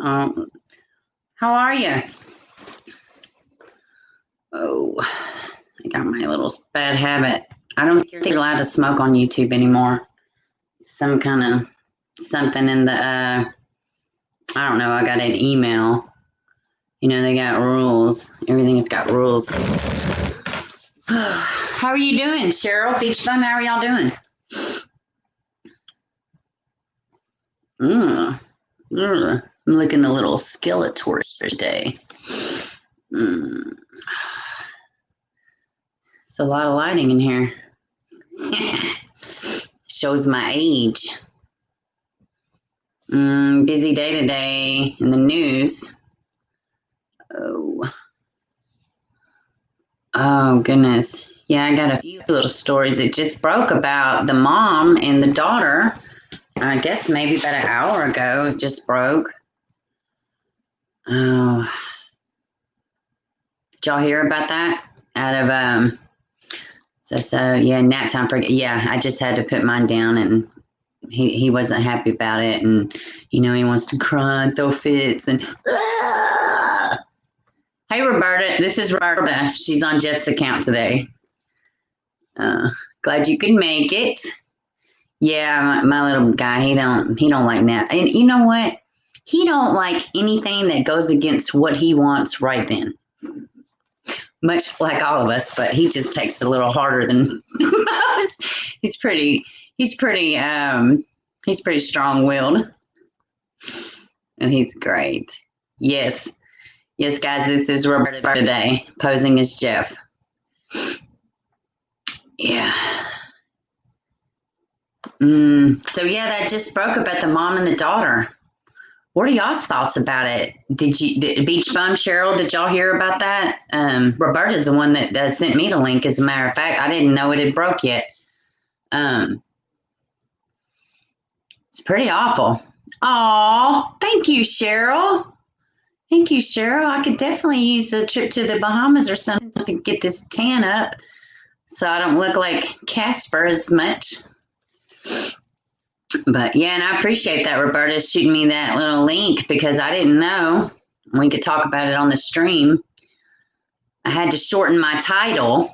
Um, how are you? Oh, I got my little bad habit. I don't think you're allowed to smoke on YouTube anymore. Some kind of something in the, I don't know, I got an email. You know, they got rules. Everything has got rules. How are you doing, Cheryl? Beach Bum, how are y'all doing? I'm looking a little skeletal today. It's a lot of lighting in here. Shows my age. Busy day today in the news. Oh goodness. Yeah, I got a few little stories. It just broke about the mom and the daughter. I guess maybe about an hour ago it just broke. Oh. Did y'all hear about that? Out of yeah, nap time for I just had to put mine down, and he wasn't happy about it, and he wants to cry and throw fits and Hey Roberta, this is Roberta. She's on Jeff's account today. Glad you could make it. Yeah, my little guy, he don't like nap. And you know what? He don't like anything that goes against what he wants right then. Much like all of us, but he just takes it a little harder than most. He's pretty strong-willed, and he's great. Yes, guys, this is Roberta today, posing as Jeff. Yeah. So yeah, that just broke about the mom and the daughter. What are y'all's thoughts about it? Did Beach Bum, Cheryl, did y'all hear about that? Roberta's the one that sent me the link, as a matter of fact. I didn't know it had broke yet. It's pretty awful. Oh, thank you, Cheryl. Thank you, Cheryl. I could definitely use a trip to the Bahamas or something to get this tan up so I don't look like Casper as much. But yeah, and I appreciate that, Roberta, shooting me that little link, because I didn't know we could talk about it on the stream. I had to shorten my title,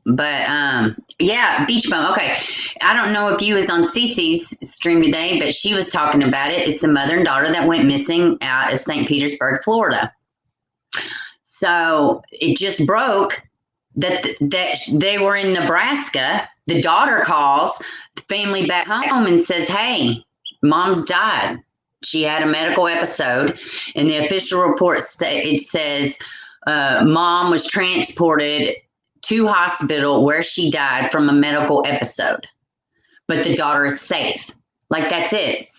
but yeah, Beach Bum. Okay, I don't know if you was on Cece's stream today, but she was talking about it. It's the mother and daughter that went missing out of St. Petersburg, Florida. So it just broke that they were in Nebraska. The daughter calls the family back home and says, hey, mom's died. She had a medical episode. And the official report, it says mom was transported to hospital where she died from a medical episode. But the daughter is safe. Like, that's it.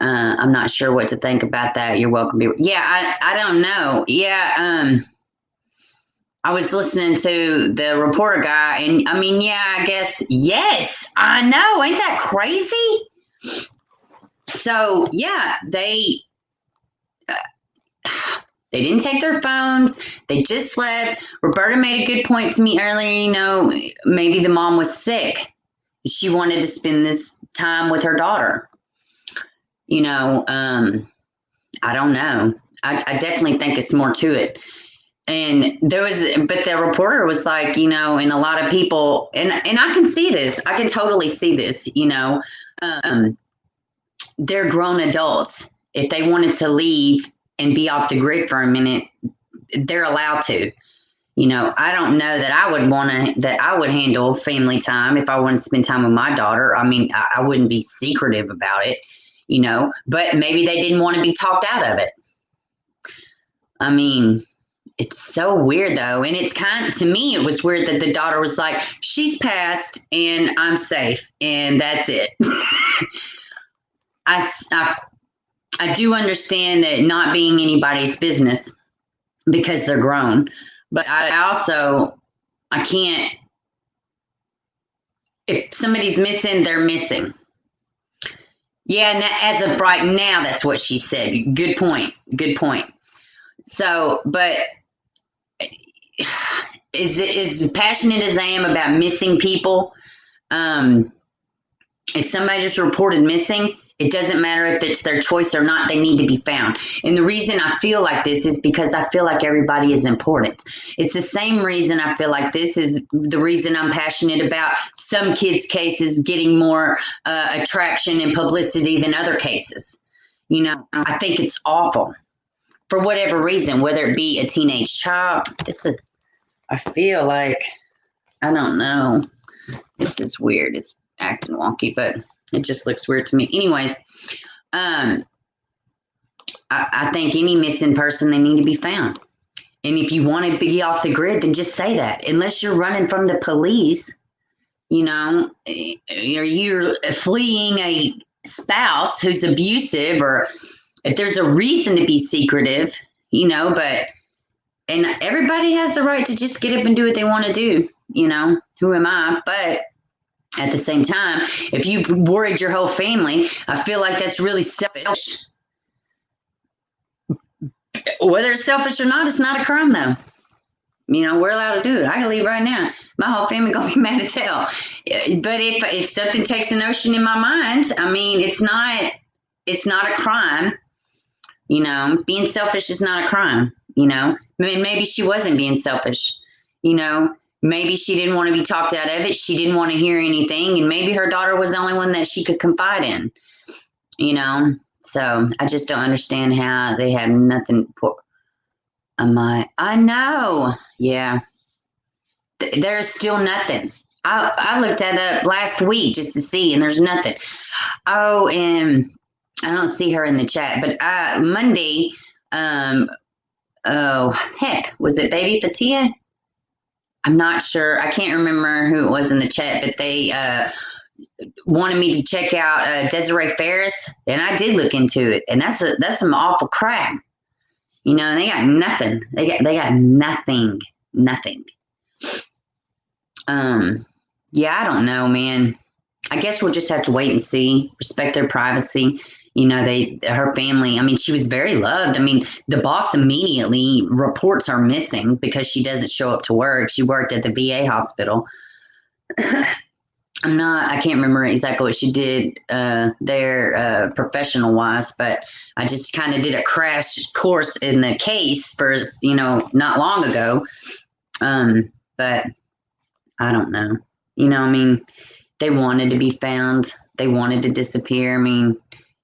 I'm not sure what to think about that. You're welcome. Yeah, I don't know. Yeah, I was listening to the reporter guy, and I mean, yeah, I guess, yes, I know. Ain't that crazy? So, yeah, they didn't take their phones. They just left. Roberta made a good point to me earlier, maybe the mom was sick. She wanted to spend this time with her daughter. I don't know. I definitely think it's more to it. And but the reporter was like, and a lot of people, and I can see this. I can totally see this, they're grown adults. If they wanted to leave and be off the grid for a minute, they're allowed to. I don't know that I would handle family time if I wanted to spend time with my daughter. I mean, I wouldn't be secretive about it, but maybe they didn't want to be talked out of it. I mean, it's so weird, though. And it's to me, it was weird that the daughter was like, she's passed and I'm safe. And that's it. I do understand that not being anybody's business because they're grown. But I can't, if somebody's missing, they're missing. Yeah, as of right now, that's what she said. Good point. So, but is passionate as I am about missing people, if somebody just reported missing, It doesn't matter if it's their choice or not, they need to be found. And the reason I feel like this is because I feel like everybody is important. It's the same reason I feel like this is the reason I'm passionate about some kids' cases getting more attraction and publicity than other cases. You know, I think it's awful for whatever reason, whether it be a teenage child. I feel like, I don't know. This is weird. It's acting wonky, but it just looks weird to me. Anyways, I think any missing person, they need to be found. And if you want to be off the grid, then just say that. Unless you're running from the police, you know, or you're fleeing a spouse who's abusive, or if there's a reason to be secretive, you know, and everybody has the right to just get up and do what they want to do, you know, who am I? But at the same time, if you've worried your whole family, I feel like that's really selfish. Whether it's selfish or not, it's not a crime, though. You know, we're allowed to do it. I can leave right now. My whole family gonna be mad as hell. But if something takes a notion in my mind, I mean, it's not a crime. You know, being selfish is not a crime. You know, I mean, maybe she wasn't being selfish. You know, maybe she didn't want to be talked out of it. She didn't want to hear anything, and maybe her daughter was the only one that she could confide in. You know, so I just don't understand how they have nothing. I know. Yeah. There's still nothing. I looked that up last week just to see, and there's nothing. Oh, and I don't see her in the chat, but Monday, oh, heck, was it Baby Patia? I'm not sure. I can't remember who it was in the chat, but they wanted me to check out Desiree Ferris, and I did look into it, and that's some awful crap. You know, they got nothing. They got nothing. Yeah, I don't know, man. I guess we'll just have to wait and see. Respect their privacy. You know, her family. I mean, she was very loved. I mean, the boss immediately reports her missing because she doesn't show up to work. She worked at the VA hospital. I can't remember exactly what she did there professional wise, but I just kind of did a crash course in the case for, you know, not long ago. But I don't know. You know, I mean, they wanted to be found. They wanted to disappear. I mean,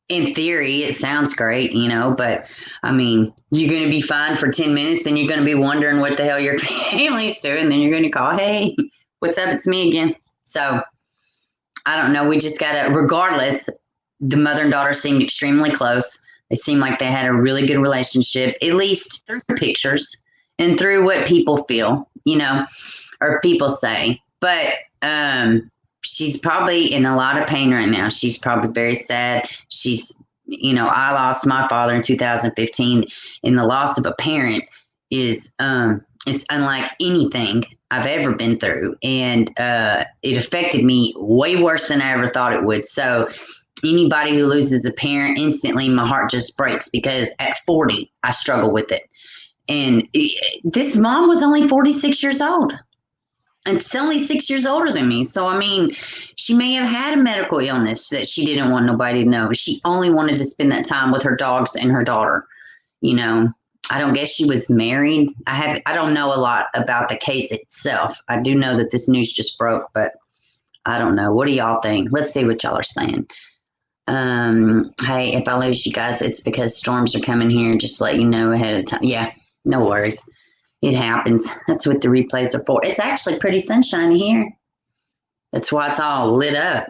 in theory, it sounds great, you know, but I mean, you're going to be fine for 10 minutes and you're going to be wondering what the hell your family's doing. And then you're going to call, hey, what's up? It's me again. So I don't know. We just got to, regardless, the mother and daughter seemed extremely close. They seemed like they had a really good relationship, at least through pictures and through what people feel, you know, or people say. But she's probably in a lot of pain right now. She's probably very sad. She's, you know, I lost my father in 2015, and the loss of a parent is it's unlike anything I've ever been through. And it affected me way worse than I ever thought it would. So anybody who loses a parent, instantly my heart just breaks, because at 40, I struggle with it. And this mom was only 46 years old. And it's only 6 years older than me. So, I mean, she may have had a medical illness that she didn't want nobody to know. She only wanted to spend that time with her dogs and her daughter. You know, I don't guess she was married. I don't know a lot about the case itself. I do know that this news just broke, but I don't know. What do y'all think? Let's see what y'all are saying. Hey, if I lose you guys, it's because storms are coming here. Just to let you know ahead of time. Yeah, no worries. It happens. That's what the replays are for. It's actually pretty sunshiny here. That's why it's all lit up.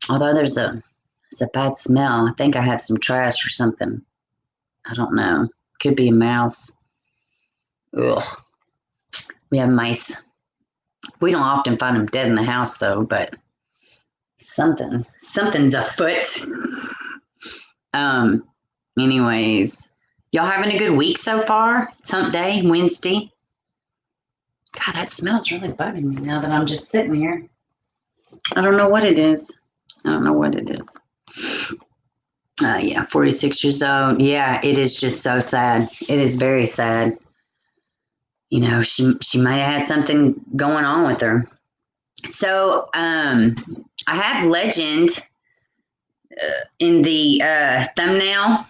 Although there's a bad smell. I think I have some trash or something. I don't know. Could be a mouse. Ugh. We have mice. We don't often find them dead in the house, though, but something's afoot. Anyways, y'all having a good week so far? It's hump day, Wednesday. God, that smells really bugging me now that I'm just sitting here. I don't know what it is. Yeah, 46 years old. Yeah, it is just so sad. It is very sad. You know, she might have had something going on with her. So, I have legend in the thumbnail,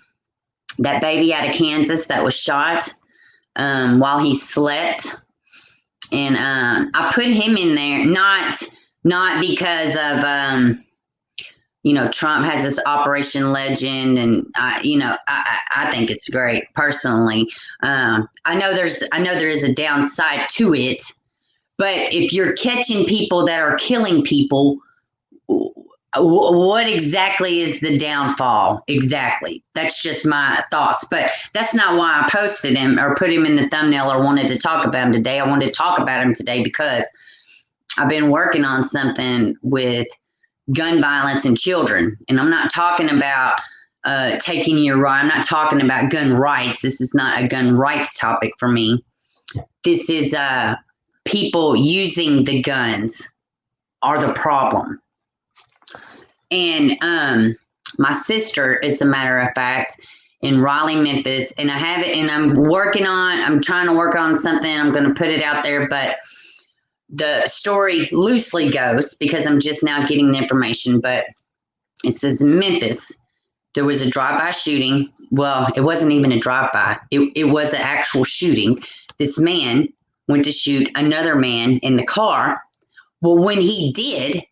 that baby out of Kansas that was shot while he slept. And I put him in there, not because of, Trump has this Operation Legend, and I think it's great personally. I know there is a downside to it, but if you're catching people that are killing people, what exactly is the downfall? Exactly. That's just my thoughts, but that's not why I posted him or put him in the thumbnail or wanted to talk about him today. I wanted to talk about him today because I've been working on something with gun violence and children. And I'm not talking about taking your right. I'm not talking about gun rights. This is not a gun rights topic for me. This is people using the guns are the problem. And my sister, as a matter of fact, in Raleigh, Memphis, and I have it, and I'm trying to work on something. I'm going to put it out there, but the story loosely goes, because I'm just now getting the information, but it says in Memphis, there was a drive-by shooting. Well, it wasn't even a drive-by. It was an actual shooting. This man went to shoot another man in the car. Well, when he did,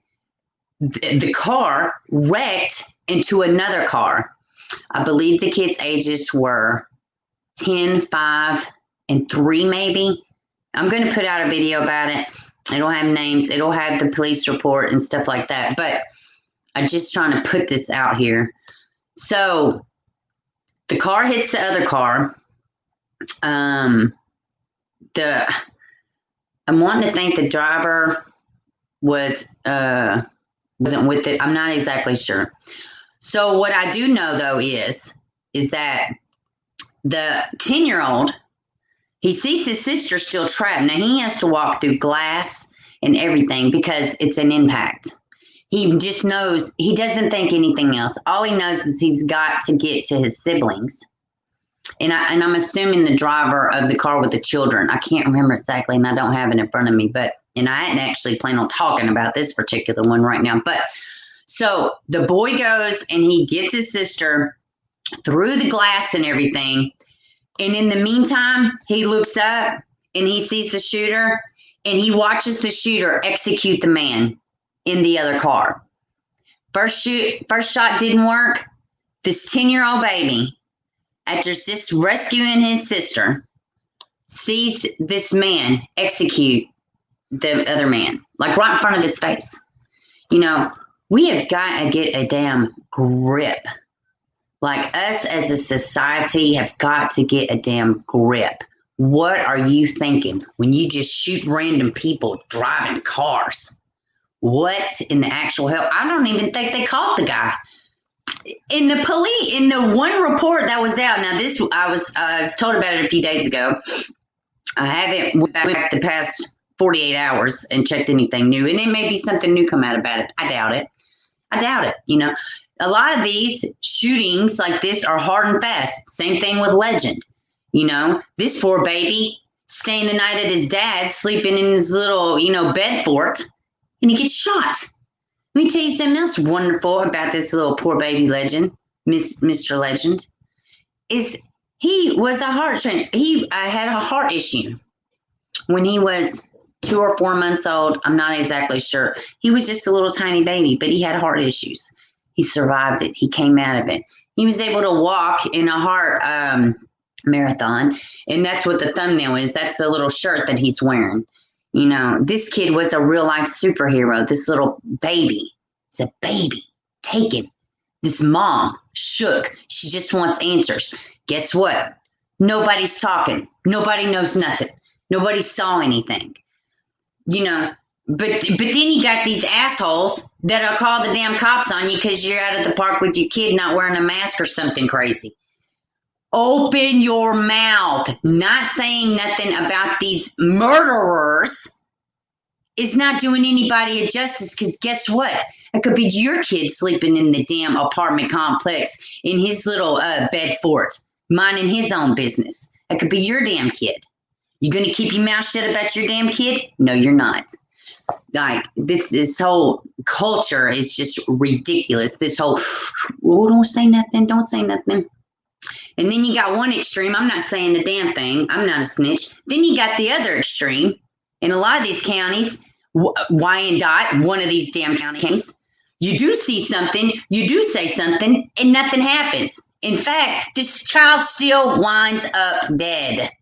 the car wrecked into another car. I believe the kids' ages were 10, 5, and 3, maybe. I'm going to put out a video about it. It'll have names. It'll have the police report and stuff like that. But I'm just trying to put this out here. So the car hits the other car. I'm wanting to think the driver wasn't with it. I'm not exactly sure. So what I do know, though, is that the 10-year-old, he sees his sister still trapped. Now, he has to walk through glass and everything because it's an impact. He just knows, he doesn't think anything else. All he knows is he's got to get to his siblings. And I'm assuming the driver of the car with the children. I can't remember exactly, and I don't have it in front of me. And I hadn't actually planned on talking about this particular one right now. But so the boy goes and he gets his sister through the glass and everything. And in the meantime, he looks up and he sees the shooter, and he watches the shooter execute the man in the other car. First shot didn't work. This 10-year-old baby, after just rescuing his sister, sees this man execute the other man, like right in front of his face. We have got to get a damn grip. Like, us as a society have got to get a damn grip. What are you thinking when you just shoot random people driving cars? What in the actual hell? I don't even think they caught the guy. In the one report that was out, now this, I was told about it a few days ago. I haven't went back the past 48 hours and checked anything new, and it may be something new come out about it. I doubt it. A lot of these shootings like this are hard and fast. Same thing with Legend. This poor baby staying the night at his dad's, sleeping in his little, bed fort, and he gets shot. Let me tell you something else wonderful about this little poor baby Legend, Mr. Legend, is he was a heart trainer. He had a heart issue when he was 2 or 4 months old. I'm not exactly sure. He was just a little tiny baby, but he had heart issues. He survived it. He came out of it. He was able to walk in a heart marathon, and that's what the thumbnail is. That's the little shirt that he's wearing. This kid was a real life superhero. This little baby is a baby taken. This mom shook. She just wants answers. Guess what? Nobody's talking. Nobody knows nothing. Nobody saw anything. But then you got these assholes that'll call the damn cops on you because you're out at the park with your kid not wearing a mask or something crazy. Open your mouth. Not saying nothing about these murderers is not doing anybody a justice, because guess what? It could be your kid sleeping in the damn apartment complex in his little bed fort, minding his own business. It could be your damn kid. You going to keep your mouth shut about your damn kid? No, you're not. Like, this whole culture is just ridiculous. This whole, oh, don't say nothing, don't say nothing. And then you got one extreme, I'm not saying a damn thing, I'm not a snitch. Then you got the other extreme. In a lot of these counties, Wyandotte, one of these damn counties, you do see something, you do say something, and nothing happens. In fact, this child still winds up dead.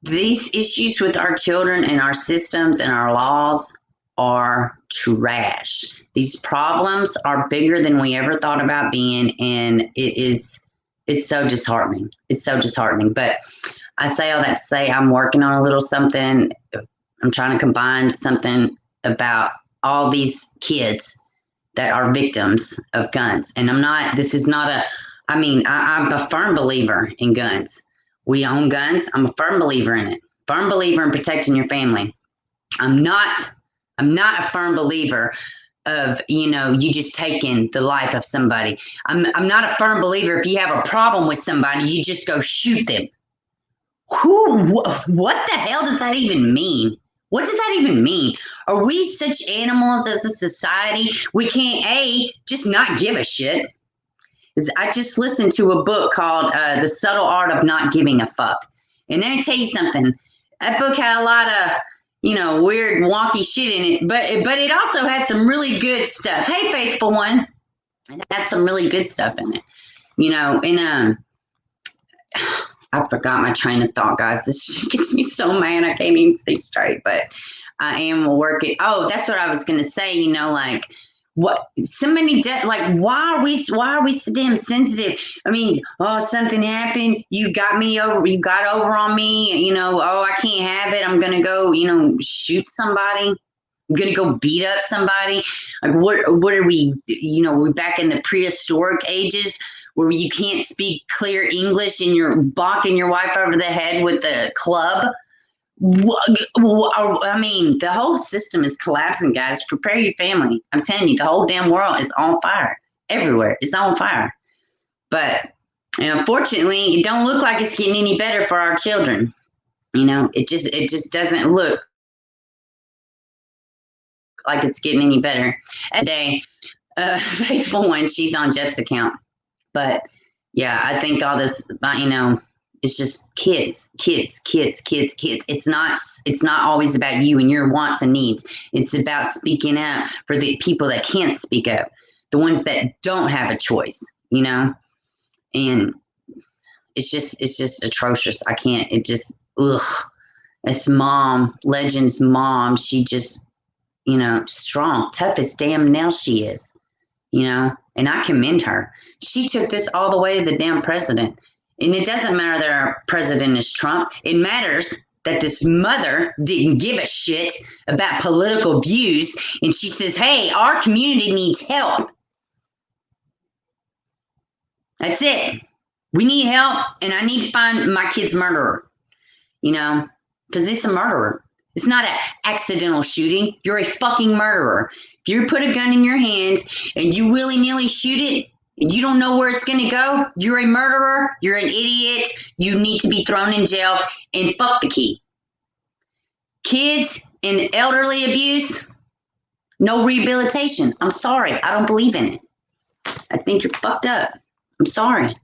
These issues with our children and our systems and our laws are trash. These problems are bigger than we ever thought about being, and it's so disheartening. It's so disheartening. But I say all that to say I'm working on a little something. I'm trying to combine something about all these kids that are victims of guns. And I'm a firm believer in guns. We own guns. I'm a firm believer in it. Firm believer in protecting your family. I'm not a firm believer of, you just taking the life of somebody. I'm not a firm believer if you have a problem with somebody, you just go shoot them. What the hell does that even mean? What does that even mean? Are we such animals as a society? We can't, just not give a shit. I just listened to a book called The Subtle Art of Not Giving a Fuck. And let me tell you something. That book had a lot of, weird, wonky shit in it. But it also had some really good stuff. Hey, faithful one. It had some really good stuff in it. I forgot my train of thought, guys. This shit gets me so mad. I can't even see straight. But I am working. Oh, that's what I was going to say. What so many why are we so damn sensitive? I mean, something happened, you got over on me, I can't have it, I'm gonna go, shoot somebody, I'm gonna go beat up somebody. Like what are we, we're back in the prehistoric ages where you can't speak clear English and you're bonking your wife over the head with a club. I mean, the whole system is collapsing, guys. Prepare your family. I'm telling you, the whole damn world is on fire. Everywhere, it's on fire. But unfortunately, it don't look like it's getting any better for our children. It just doesn't look like it's getting any better. Today, faithful one, she's on Jeff's account. But yeah, I think all this, it's just kids. It's not always about you and your wants and needs. It's about speaking out for the people that can't speak up, the ones that don't have a choice, and it's just atrocious. I can't, this mom, Legend's mom, she just, strong, tough as damn nail she is, and I commend her. She took this all the way to the damn president. And it doesn't matter that our president is Trump. It matters that this mother didn't give a shit about political views. And she says, hey, our community needs help. That's it. We need help. And I need to find my kid's murderer, because it's a murderer. It's not an accidental shooting. You're a fucking murderer. If you put a gun in your hands and you willy-nilly shoot it, and you don't know where it's going to go, you're a murderer, you're an idiot, you need to be thrown in jail, and fuck the key. Kids and elderly abuse, no rehabilitation. I'm sorry, I don't believe in it. I think you're fucked up. I'm sorry.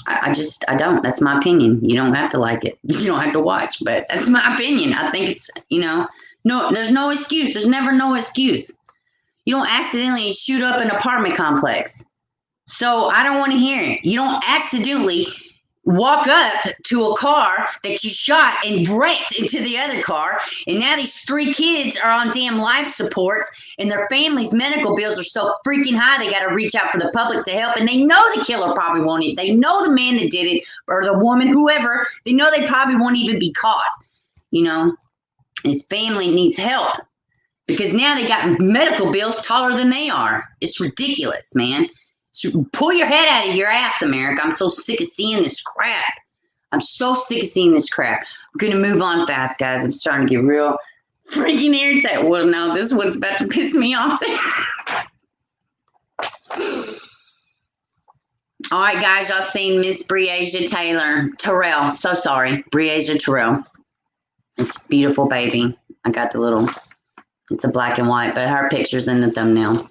I don't. That's my opinion. You don't have to like it. You don't have to watch, but that's my opinion. I think it's, no, there's no excuse. There's never no excuse. You don't accidentally shoot up an apartment complex. So I don't want to hear it. You don't accidentally walk up to a car that you shot and wrecked into the other car. And now these 3 kids are on damn life supports and their family's medical bills are so freaking high. They got to reach out for the public to help. And they know the killer probably won't even, they know the man that did it or the woman, whoever, they know they probably won't even be caught. His family needs help because now they got medical bills taller than they are. It's ridiculous, man. So pull your head out of your ass, America. I'm so sick of seeing this crap. I'm going to move on fast, guys. I'm starting to get real freaking irritated. Well, no, this one's about to piss me off too. All right, guys, y'all seen Miss Breasia Terrell. So sorry. Breasia Terrell. This beautiful baby. I got the little It's a black and white, but her picture's in the thumbnail.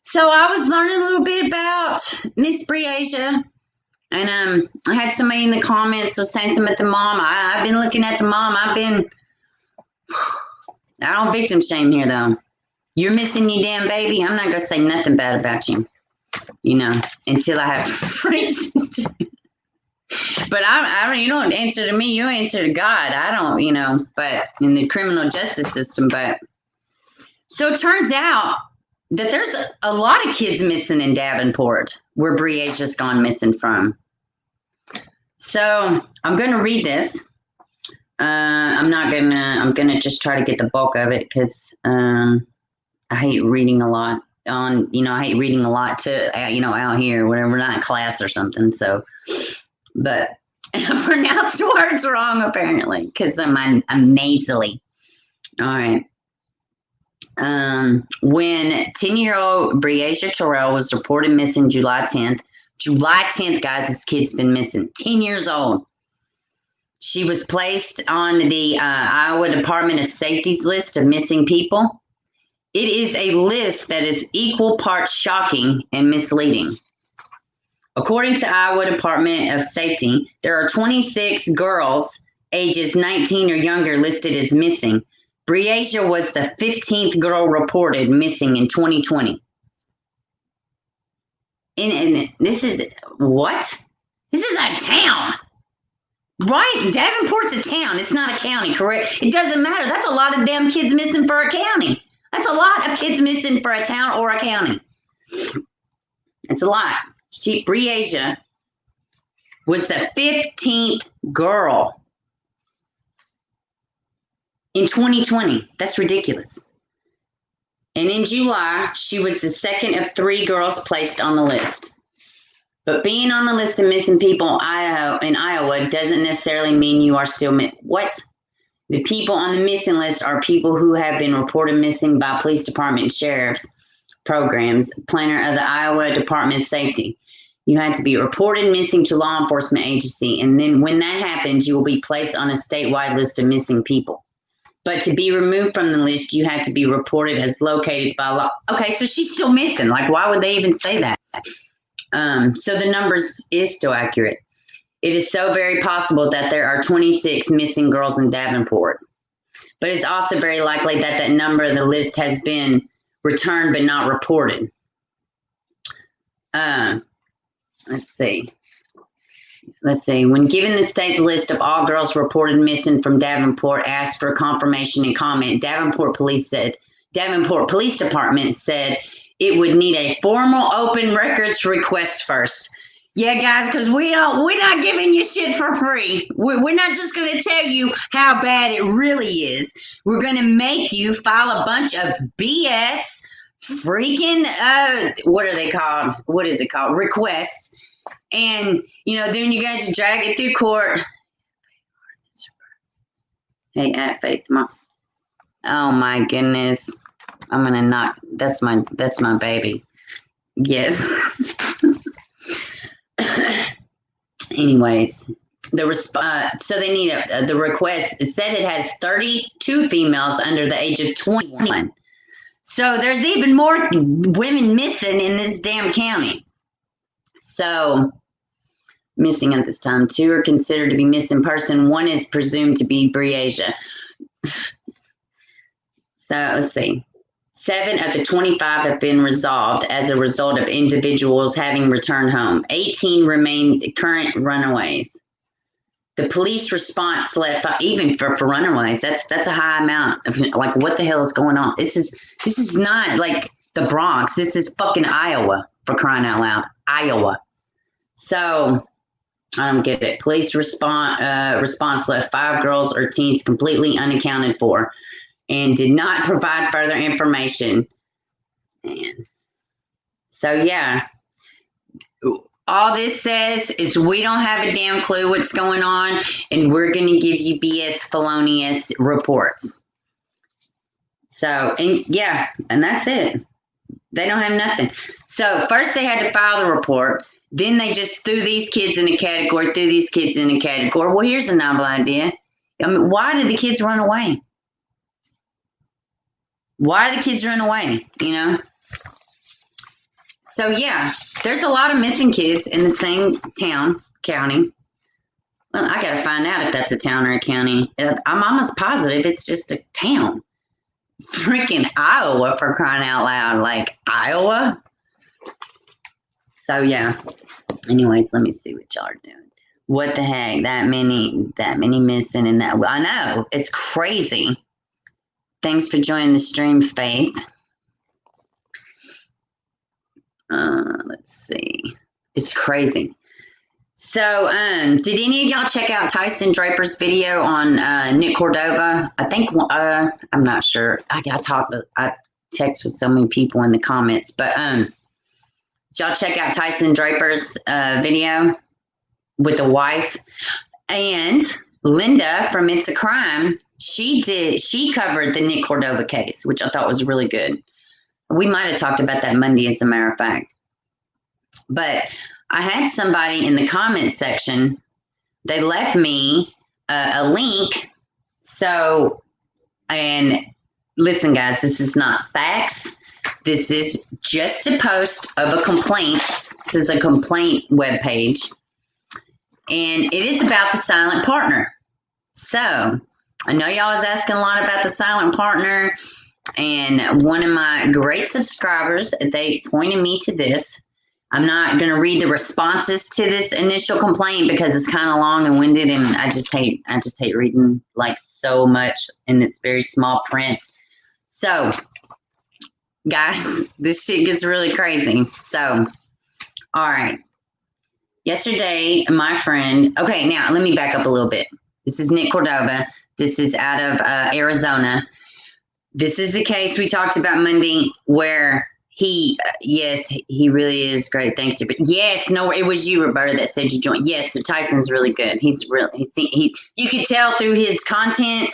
So I was learning a little bit about Miss Breasia, and I had somebody in the comments was saying something about the mom. I've been looking at the mom. I don't victim shame here, though. You're missing your damn baby. I'm not going to say nothing bad about you, until I have reason to. But I don't, you don't answer to me. You answer to God. I don't, but in the criminal justice system. But so it turns out that there's a lot of kids missing in Davenport where Breasia's gone missing from. So I'm going to read this. I'm going to just try to get the bulk of it because I hate reading a lot I hate reading a lot out here, whenever we're not in class or something. So, but I pronounced words wrong apparently because I'm nasally. All right. When 10-year-old Breasia Terrell was reported missing July 10th, guys, this kid's been missing, 10 years old. She was placed on the Iowa Department of Safety's list of missing people. It is a list that is equal parts shocking and misleading. According to Iowa Department of Safety, there are 26 girls ages 19 or younger listed as missing. Breasia was the 15th girl reported missing in 2020. And this is what? This is a town. Right? Davenport's a town. It's not a county, correct? It doesn't matter. That's a lot of damn kids missing for a county. That's a lot of kids missing for a town or a county. It's a lot. Breasia was the 15th girl in 2020. That's ridiculous. And in July, she was the second of 3 girls placed on the list. But being on the list of missing people in Iowa doesn't necessarily mean you are still missing. What? The people on the missing list are people who have been reported missing by police department and sheriff's programs, planner of the Iowa Department of Safety. You had to be reported missing to law enforcement agency, and then when that happens, you will be placed on a statewide list of missing people. But to be removed from the list, you have to be reported as located by law. Okay, so she's still missing. Like, why would they even say that? So the numbers is still accurate. It is so very possible that there are 26 missing girls in Davenport. But it's also very likely that that number of the list has been returned but not reported. Let's see. When given the state's list of all girls reported missing from Davenport, asked for confirmation and comment, Davenport Police Department said it would need a formal open records request first. Yeah, guys, because we're not giving you shit for free. We're not just going to tell you how bad it really is. We're going to make you file a bunch of BS freaking, what are they called? What is it called? Requests. And, then you guys drag it through court. Hey, at Faith, Mom. Oh, my goodness. I'm going to knock. That's my baby. Yes. Anyways, so they need the request. It said it has 32 females under the age of 21. So there's even more women missing in this damn county. So missing at this time. 2 are considered to be missing person. 1 is presumed to be Breasia. So let's see. 7 of the 25 have been resolved as a result of individuals having returned home. 18 remain current runaways. The police response left, even for runaways, that's a high amount of, like, what the hell is going on? This is not like the Bronx. This is fucking Iowa, for crying out loud. Iowa. So I don't get it. Police response left 5 girls or teens completely unaccounted for and did not provide further information. And so, yeah, all this says is we don't have a damn clue what's going on, and we're going to give you BS felonious reports. So, and that's it. They don't have nothing. So first they had to file the report. Then they just threw these kids in a category, Well, here's a novel idea. I mean, why did the kids run away? Why do the kids run away? So yeah, there's a lot of missing kids in the same county. Well, I gotta find out if that's a town or a county. I'm almost positive it's just a town. Freaking Iowa, for crying out loud. Like Iowa. So yeah. Anyways, let me see what y'all are doing. What the heck? That many missing in that. I know. It's crazy. Thanks for joining the stream, Faith. Let's see. It's crazy. So, did any of y'all check out Tyson Draper's video on Nick Cordova? I think I'm not sure. I text with so many people in the comments, but did y'all check out Tyson Draper's video with the wife? And Linda from It's a Crime, she covered the Nick Cordova case, which I thought was really good. We might have talked about that Monday, as a matter of fact. But I had somebody in the comment section, they left me a link. So, and listen, guys, this is not facts. This is just a post of a complaint. This is a complaint webpage. And it is about the silent partner. So, I know y'all was asking a lot about the silent partner. And one of my great subscribers, they pointed me to this. I'm not going to read the responses to this initial complaint because it's kind of long and winded, and I just hate reading like so much in this very small print. So, guys, this shit gets really crazy. So, all right. Yesterday, my friend. Okay, now let me back up a little bit. This is Nick Cordova. This is out of Arizona. This is the case we talked about Monday where he really is great. Thanks to, yes, no, it was you, Roberta, that said you joined. Yes, so Tyson's really good. You could tell through his content,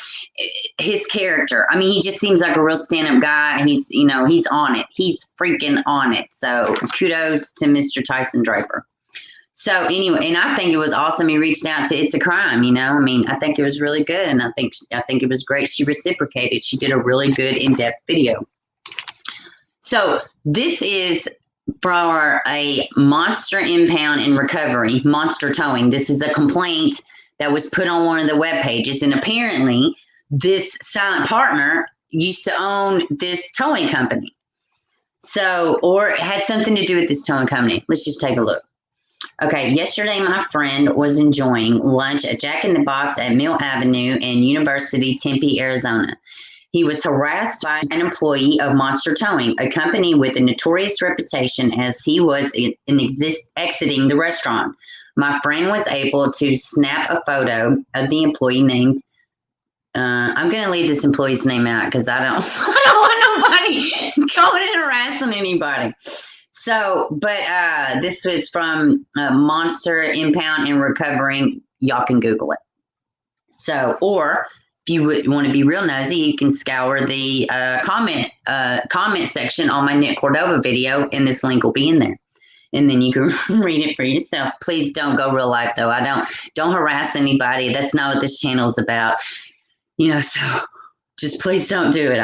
his character. I mean, he just seems like a real stand-up guy. He's on it. He's freaking on it. So kudos to Mr. Tyson Draper. So anyway, and I think it was awesome. He reached out to It's a Crime, I mean, I think it was really good. And I think it was great. She reciprocated. She did a really good in-depth video. So this is for a monster impound and recovery, monster towing. This is a complaint that was put on one of the web pages. And apparently this silent partner used to own this towing company. So, or it had something to do with this towing company. Let's just take a look. Okay, yesterday my friend was enjoying lunch at Jack in the Box at Mill Avenue in University, Tempe, Arizona. He was harassed by an employee of Monster Towing, a company with a notorious reputation, as he was exiting the restaurant. My friend was able to snap a photo of the employee named, I'm going to leave this employee's name out because I don't want nobody going and harassing anybody. So, but this was from Monster Impound and Recovering. Y'all can Google it. So, or if you would want to be real nosy, you can scour the comment section on my Nick Cordova video, and this link will be in there. And then you can read it for yourself. Please don't go real life, though. Don't harass anybody. That's not what this channel is about. So just please don't do it.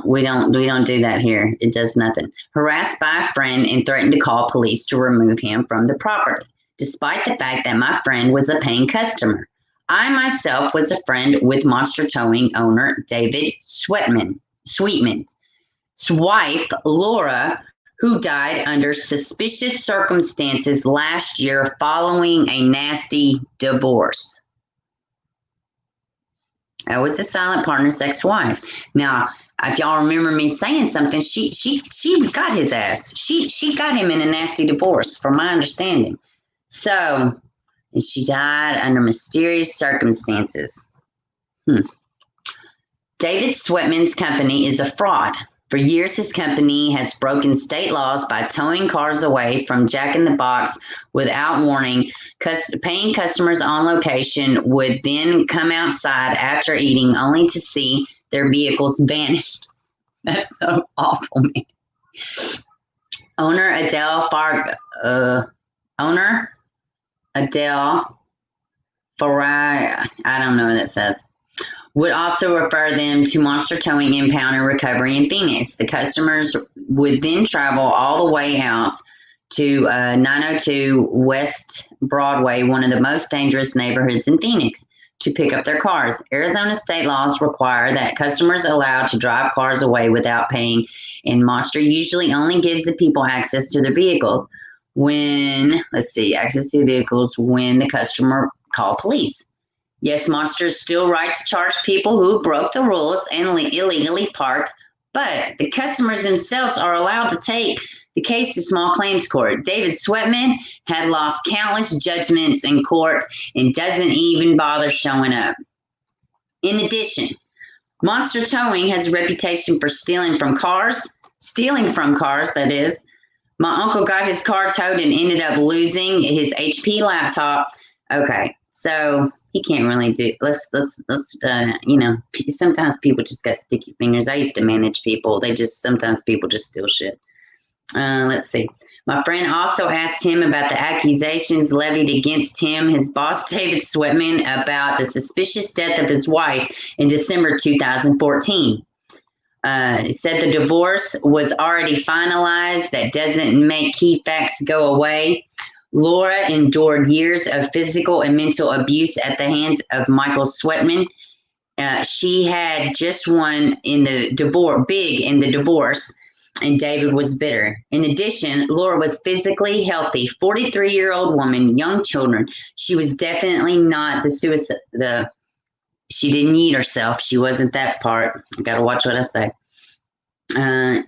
We don't do that here. It does nothing. Harassed by a friend and threatened to call police to remove him from the property, despite the fact that my friend was a paying customer. I myself was a friend with Monster Towing owner David Sweetman's wife, Laura, who died under suspicious circumstances last year following a nasty divorce. That was the silent partner's ex-wife. Now, if y'all remember me saying something, she got his ass. She got him in a nasty divorce, from my understanding. So, and she died under mysterious circumstances. David Sweatman's company is a fraud. For years, his company has broken state laws by towing cars away from Jack in the Box without warning. Paying customers on location would then come outside after eating, only to see their vehicles vanished. That's so awful, man. Owner Adele Farag, I don't know what that says, would also refer them to Monster Towing Impound and Recovery in Phoenix. The customers would then travel all the way out to 902 West Broadway, one of the most dangerous neighborhoods in Phoenix, to pick up their cars. Arizona state laws require that customers are allowed to drive cars away without paying, and Monster usually only gives the people access to their vehicles when the customer call police. Yes, Monster's still right to charge people who broke the rules and illegally parked, but the customers themselves are allowed to take the case to small claims court. David Sweatman had lost countless judgments in court and doesn't even bother showing up. In addition, Monster Towing has a reputation for stealing from cars, that is. My uncle got his car towed and ended up losing his HP laptop. Okay, so he can't really do. Sometimes people just got sticky fingers. I used to manage people. Sometimes people just steal shit. Let's see. My friend also asked him about the accusations levied against him, his boss, David Sweatman, about the suspicious death of his wife in December 2014. He said the divorce was already finalized. That doesn't make key facts go away. Laura endured years of physical and mental abuse at the hands of Michael Sweatman. She had just won in the divorce, and David was bitter. In addition, Laura was physically healthy, 43-year-old woman, young children. She was definitely not she didn't eat herself. She wasn't that part. I got to watch what I say.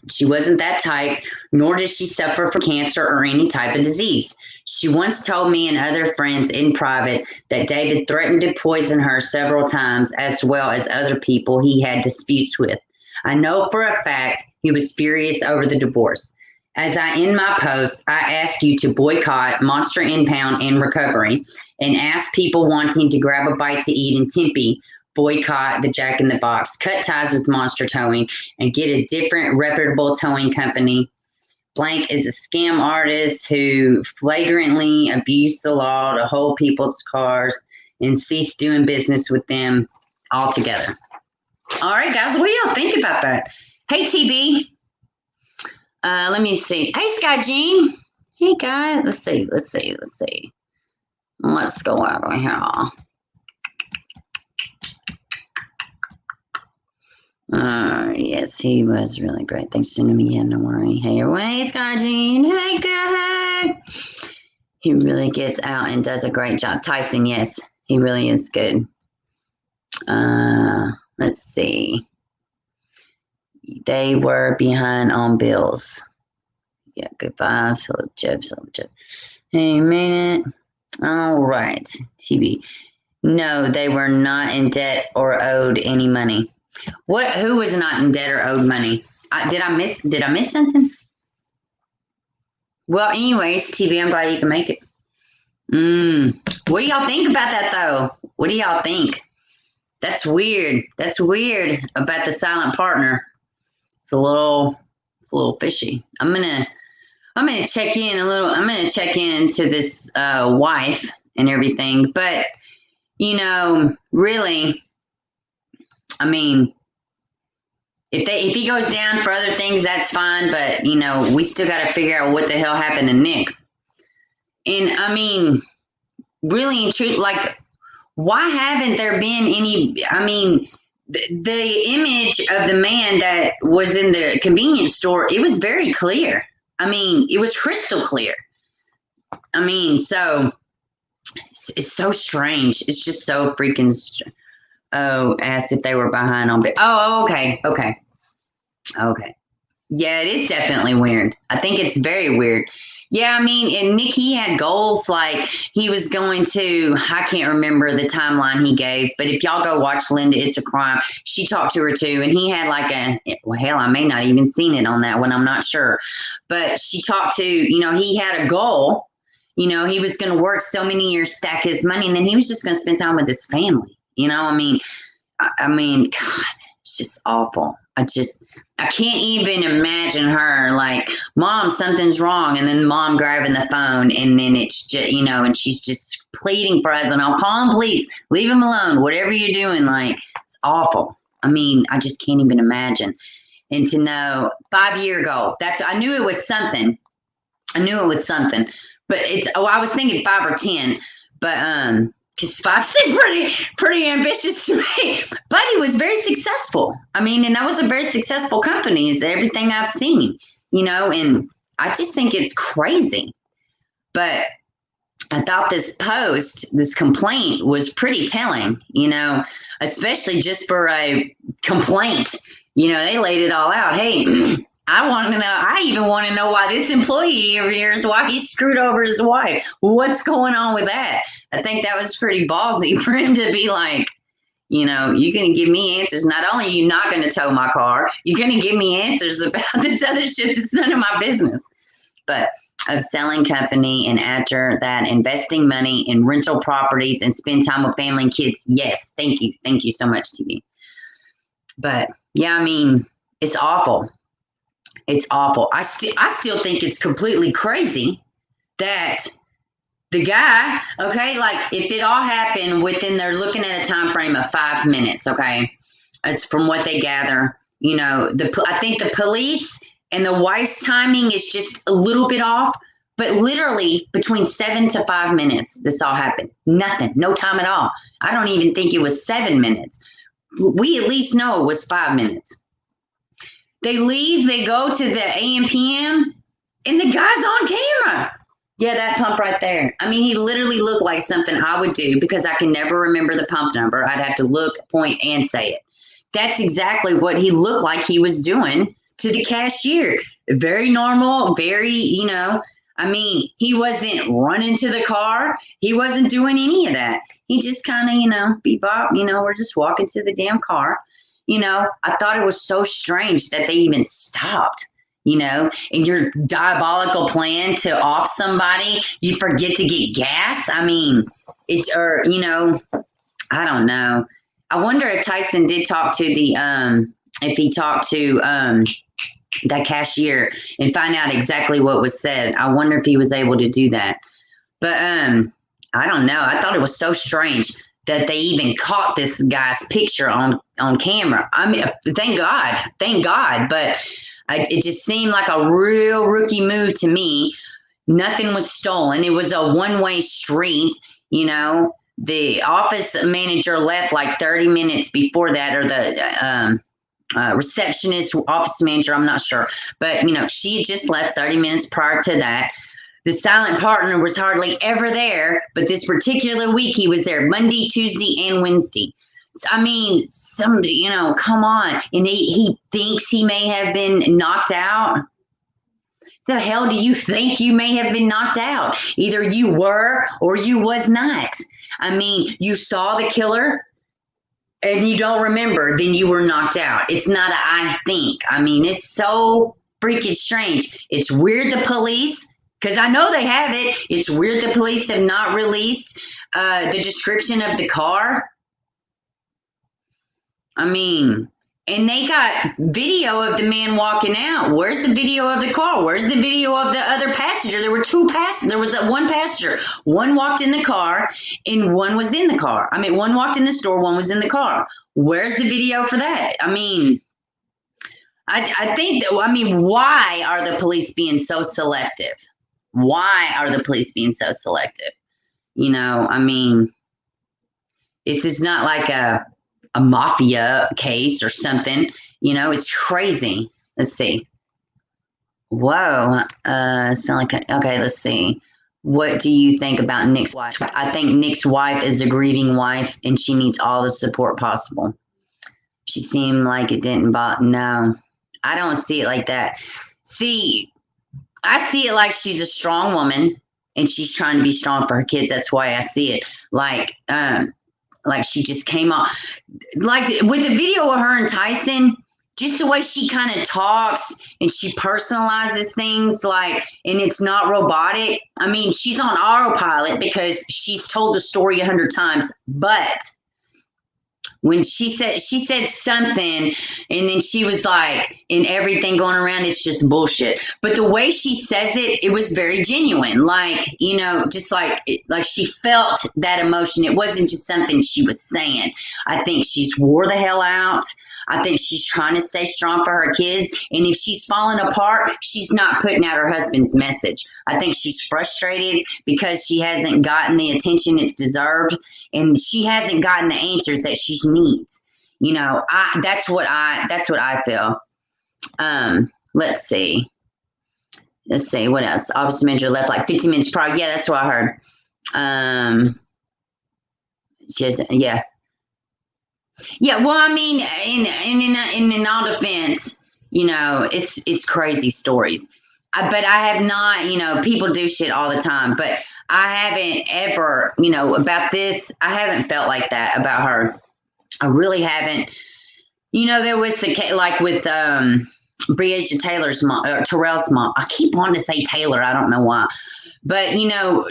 She wasn't that type, nor did she suffer from cancer or any type of disease. She once told me and other friends in private that David threatened to poison her several times, as well as other people he had disputes with. I know for a fact he was furious over the divorce. As I end my post, I ask you to boycott Monster Impound and Recovery and ask people wanting to grab a bite to eat in Tempe, boycott the Jack in the Box, cut ties with Monster Towing, and get a different reputable towing company. Blank is a scam artist who flagrantly abused the law to hold people's cars and cease doing business with them altogether. All right, guys, what do y'all think about that? Hey, TB. Let me see. Hey, Sky Jean. Hey, guys. Let's see. Let's go over here. Yes, he was really great. Thanks for sending me in. Don't worry. Hey, Sky Jean. Hey, good. He really gets out and does a great job. Tyson, yes, he really is good. Let's see. They were behind on bills. Yeah, good vibes. Hello, Jeff. Hey, made it. All right. TV. No, they were not in debt or owed any money. What? Who was not in debt or owed money? Did I miss something? Well, anyways, TV, I'm glad you can make it. What do y'all think about that, though? What do y'all think? That's weird. That's weird about the silent partner. It's a little fishy. I'm gonna check in a little. I'm gonna check into this wife and everything. But really, I mean, if he goes down for other things, that's fine. But we still got to figure out what the hell happened to Nick. And I mean, really and truly, like, why haven't there been any? I mean, the image of the man that was in the convenience store, it was very clear. I mean, it was crystal clear. I mean, so it's so strange. It's just so freaking. Asked if they were behind on. Okay. Yeah, it is definitely weird. I think it's very weird. Yeah, I mean, and Nick, he had goals like he was going to, I can't remember the timeline he gave, but if y'all go watch Linda, It's a Crime, she talked to her too, and he had like I may not even seen it on that one, I'm not sure. But she talked to, he had a goal, he was going to work so many years, stack his money, and then he was just going to spend time with his family. I mean, God, it's just awful. I can't even imagine her like, Mom, something's wrong. And then Mom grabbing the phone, and then it's just, and she's just pleading for us. And I'll call him, please leave him alone. Whatever you're doing, like, it's awful. I mean, I just can't even imagine. And to know 5-year goal, I knew it was something. But I was thinking 5 or 10, but because 5 seemed pretty ambitious to me. But he was very successful. I mean, and that was a very successful company, is everything I've seen, and I just think it's crazy. But I thought this complaint was pretty telling, especially just for a complaint. They laid it all out. Hey, I even want to know why this employee over here why he screwed over his wife. What's going on with that? I think that was pretty ballsy for him to be like, you're going to give me answers. Not only are you not going to tow my car, you're going to give me answers about this other shit that's none of my business. But of selling company, and after that, investing money in rental properties and spend time with family and kids. Yes, thank you. Thank you so much, TV. But yeah, I mean, it's awful. It's awful. I still think it's completely crazy that the guy, okay, like if it all happened within, they're looking at a time frame of 5 minutes, okay, as from what they gather, I think the police and the wife's timing is just a little bit off, but literally between 7 to 5 minutes, this all happened. Nothing, no time at all. I don't even think it was 7 minutes. We at least know it was 5 minutes. They leave, they go to the AM PM, and the guy's on camera. Yeah, that pump right there. I mean, he literally looked like something I would do because I can never remember the pump number. I'd have to look, point, and say it. That's exactly what he looked like he was doing to the cashier. Very normal, very, I mean, he wasn't running to the car. He wasn't doing any of that. He just kind of, bebop, we're just walking to the damn car. I thought it was so strange that they even stopped, in your diabolical plan to off somebody, you forget to get gas. I mean, I don't know. I wonder if Tyson did talk to that cashier and find out exactly what was said. I wonder if he was able to do that. But I don't know. I thought it was so strange that they even caught this guy's picture on camera. I mean, thank God. But it just seemed like a real rookie move to me. Nothing was stolen. It was a one-way street. The office manager left like 30 minutes before that, or the receptionist, office manager, I'm not sure. But, she had just left 30 minutes prior to that. The silent partner was hardly ever there, but this particular week he was there Monday, Tuesday, and Wednesday. So, I mean, somebody, come on. And he thinks he may have been knocked out. The hell do you think you may have been knocked out? Either you were or you was not. I mean, you saw the killer and you don't remember, then you were knocked out. It's not a I think. I mean, it's so freaking strange. It's weird the police, because I know they have it. It's weird the police have not released the description of the car. I mean, and they got video of the man walking out. Where's the video of the car? Where's the video of the other passenger? There were 2 passengers. There was one passenger. One walked in the car and one was in the car. I mean, one walked in the store, one was in the car. Where's the video for that? I mean, I think that, why are the police being so selective? Why are the police being so selective? I mean, this is not like a mafia case or something. It's crazy. Let's see. Whoa. Okay, let's see. What do you think about Nick's wife? I think Nick's wife is a grieving wife and she needs all the support possible. She seemed like it didn't bother. No, I don't see it like that. See, I see it like she's a strong woman and she's trying to be strong for her kids. That's why I see it like she just came off, like with the video of her and Tyson, just the way she kind of talks and she personalizes things, and it's not robotic. I mean, she's on autopilot because she's told the story 100 times, but when she said something, and then she was like, and everything going around, it's just bullshit. But the way she says it, it was very genuine. Like, you know, just like she felt that emotion. It wasn't just something she was saying. I think she's wore the hell out. I think she's trying to stay strong for her kids. And if she's falling apart, she's not putting out her husband's message. I think she's frustrated because she hasn't gotten the attention it's deserved, and she hasn't gotten the answers that she needs. You know, that's what I feel. Let's see what else. Officer manager left like 15 minutes prior. Yeah, that's what I heard. She has, yeah. Yeah, well, I mean, in all defense, you know, it's crazy stories. But I have not, you know, people do shit all the time, but I haven't ever, you know, about this, I haven't felt like that about her. I really haven't. You know, there was like with Breasia Taylor's mom, Terrell's mom. I keep wanting to say Taylor. I don't know why. But, you know,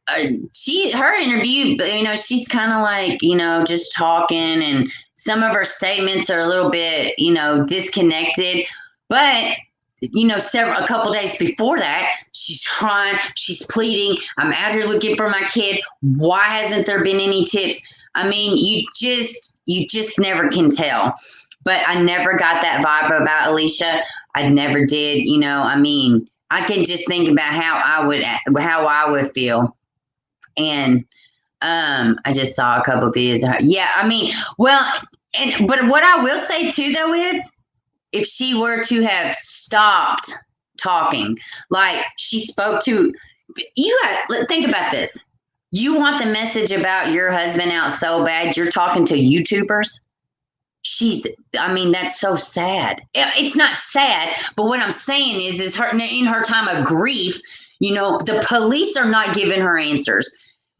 her interview, you know, she's kind of like, you know, just talking, and some of her statements are a little bit, you know, disconnected. But, you know, a couple days before that, she's crying, she's pleading. I'm out here looking for my kid. Why hasn't there been any tips? I mean, you just never can tell. But I never got that vibe about Alicia. I never did. You know, I mean, I can just think about how I would feel. And I just saw a couple of videos of her. Yeah, I mean, well, but what I will say too, though, is if she were to have stopped talking, like she spoke to, you got to think about this. You want the message about your husband out so bad, you're talking to YouTubers. I mean, that's so sad. It's not sad, but what I'm saying is her in her time of grief, you know, the police are not giving her answers.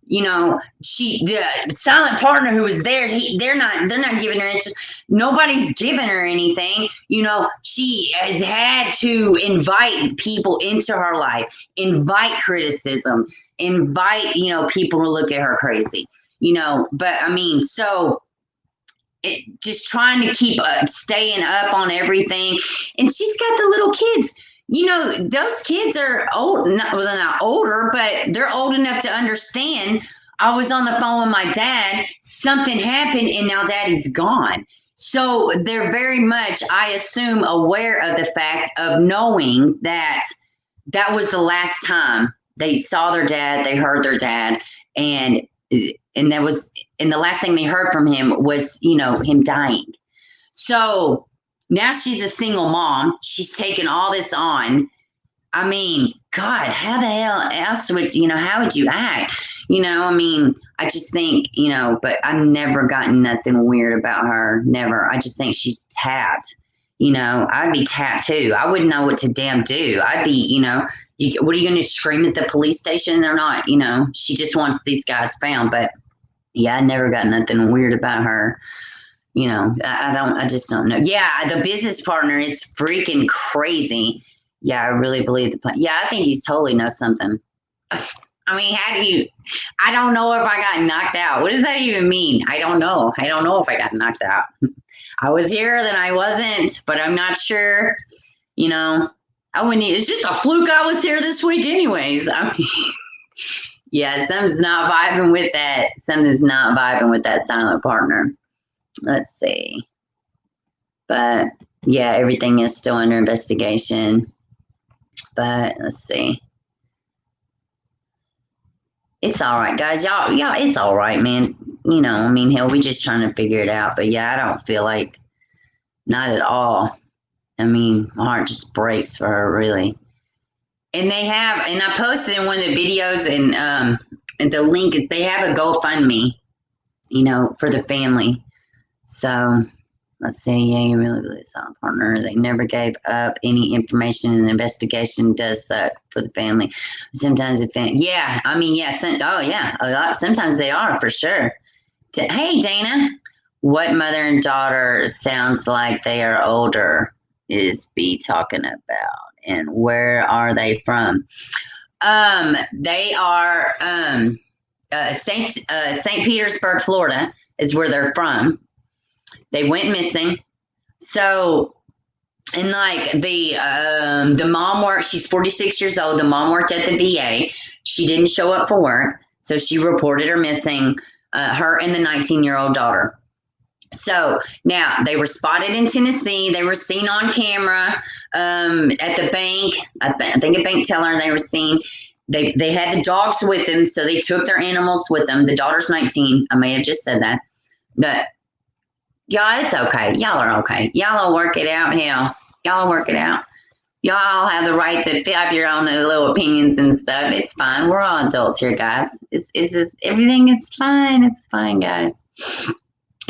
You know, the silent partner who was there, they're not giving her answers. Nobody's giving her anything. You know, she has had to invite people into her life, invite criticism, invite, you know, people to look at her crazy, you know, but I mean, so just trying to keep staying up on everything. And she's got the little kids. You know, those kids are old, not older, but they're old enough to understand. I was on the phone with my dad. Something happened, and now daddy's gone. So they're very much, I assume, aware of the fact of knowing that that was the last time they saw their dad, they heard their dad, and that was, and the last thing they heard from him was, you know, him dying. So now she's a single mom. She's taken all this on. I mean, God, how the hell else would, you know, how would you act? You know, I mean, I just think, you know, but I've never gotten nothing weird about her. Never. I just think she's tapped. You know, I'd be tapped too. I wouldn't know what to damn do. I'd be, you know, what are you going to scream at the police station? They're not, you know, she just wants these guys found. But yeah, I never got nothing weird about her. You know, I just don't know. Yeah, the business partner is freaking crazy. Yeah, I really believe yeah, I think he's totally knows something. I mean, I don't know if I got knocked out. What does that even mean? I don't know. I don't know if I got knocked out. I was here, then I wasn't, but I'm not sure. You know, it's just a fluke I was here this week anyways. I mean, yeah, something's not vibing with that. Something's not vibing with that silent partner. Let's see. But yeah, everything is still under investigation. But let's see. It's all right, guys. Y'all, it's all right, man. You know, I mean, hell, we just trying to figure it out. But yeah, I don't feel like, not at all. I mean, my heart just breaks for her, really. And they have, and I posted in one of the videos, and the link, they have a GoFundMe, you know, for the family. So let's see. Yeah, you really believe silent partner. They never gave up any information, and the investigation does suck for the family. Sometimes yeah, I mean, yeah. Oh yeah, a lot. Sometimes they are, for sure. Hey, Dana, what mother and daughter sounds like they are older is B talking about, and where are they from? They are St. Petersburg, Florida is where they're from. They went missing. So, and like the mom worked, she's 46 years old. The mom worked at the VA. She didn't show up for work. So she reported her missing, her and the 19-year-old daughter. So now they were spotted in Tennessee. They were seen on camera at the bank. I think a bank teller. They were seen. They had the dogs with them, so they took their animals with them. The daughter's 19. I may have just said that, but y'all, it's okay. Y'all are okay. Y'all will work it out. Hell, y'all will work it out. Y'all have the right to have your own little opinions and stuff. It's fine. We're all adults here, guys. It's just, everything is fine. It's fine, guys.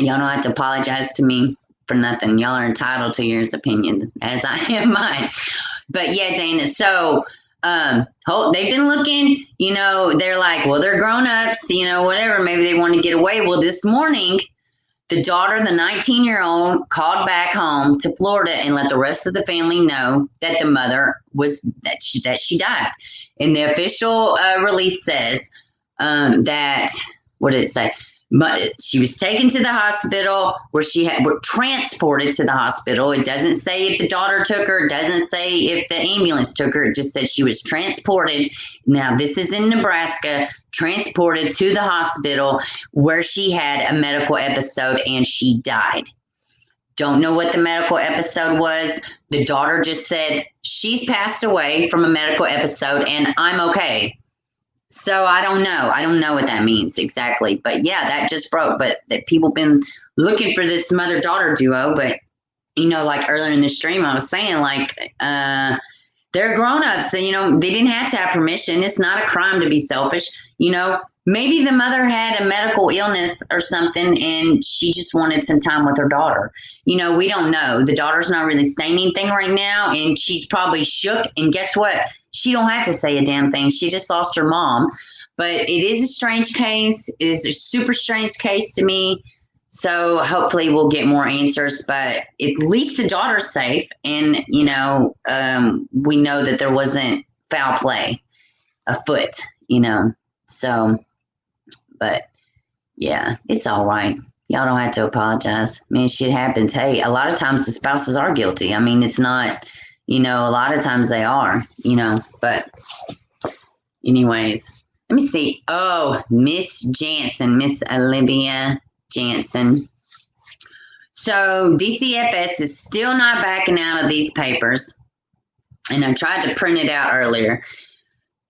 Y'all don't have to apologize to me for nothing. Y'all are entitled to your opinion, as I am mine. But yeah, Dana, so they've been looking, they're like, well, they're grown-ups, whatever. Maybe they want to get away. Well, this morning, the daughter, the 19-year-old, called back home to Florida and let the rest of the family know that the mother that she died. And the official release says that, what did it say? She was taken to the hospital where were transported to the hospital. It doesn't say if the daughter took her. It doesn't say if the ambulance took her. It just said she was transported. Now, this is in Nebraska, transported to the hospital where she had a medical episode and she died. Don't know what the medical episode was. The daughter just said, she's passed away from a medical episode and I'm okay. So I don't know. I don't know what that means exactly. But yeah, that just broke. But that people been looking for this mother-daughter duo. But, like earlier in the stream, I was saying, like, they're grown-ups. So, they didn't have to have permission. It's not a crime to be selfish. Maybe the mother had a medical illness or something and she just wanted some time with her daughter. We don't know. The daughter's not really saying anything right now. And she's probably shook. And guess what? She don't have to say a damn thing. She just lost her mom. But it is a strange case. It is a super strange case to me. So hopefully we'll get more answers. But at least the daughter's safe. And, we know that there wasn't foul play afoot, So, but, yeah, it's all right. Y'all don't have to apologize. I mean, shit happens. Hey, a lot of times the spouses are guilty. I mean, it's not... a lot of times they are, but anyways, let me see. Oh, Miss Olivia Jansen. So DCFS is still not backing out of these papers. And I tried to print it out earlier.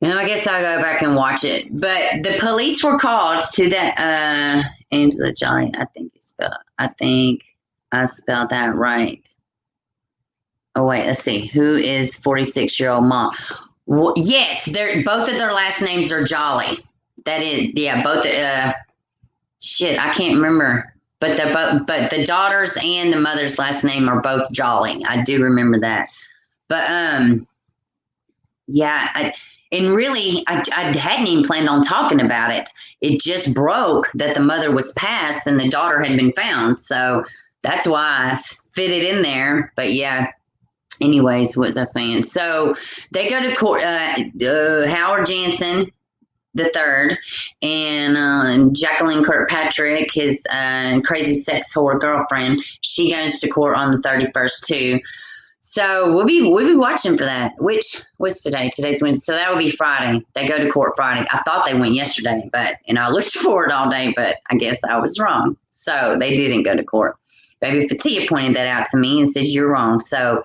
And I guess I'll go back and watch it. But the police were called to that, Angela Jolley, I think I spelled that right. Oh, wait, let's see. Who is 46-year-old mom? Well, yes, both of their last names are Jolley. That is, yeah, both. Shit, I can't remember. But the daughter's and the mother's last name are both Jolley. I do remember that. But, yeah, I hadn't even planned on talking about it. It just broke that the mother was passed and the daughter had been found. So that's why I fit it in there. But, yeah. Anyways, what was I saying? So they go to court. Howard Jansen III and Jacqueline Kirkpatrick, his crazy sex whore girlfriend. She goes to court on the 31st too. So we'll be watching for that. Which was today? Today's Wednesday. So that will be Friday. They go to court Friday. I thought they went yesterday, and I looked for it all day, but I guess I was wrong. So they didn't go to court. Baby Fatia pointed that out to me and says you're wrong. So.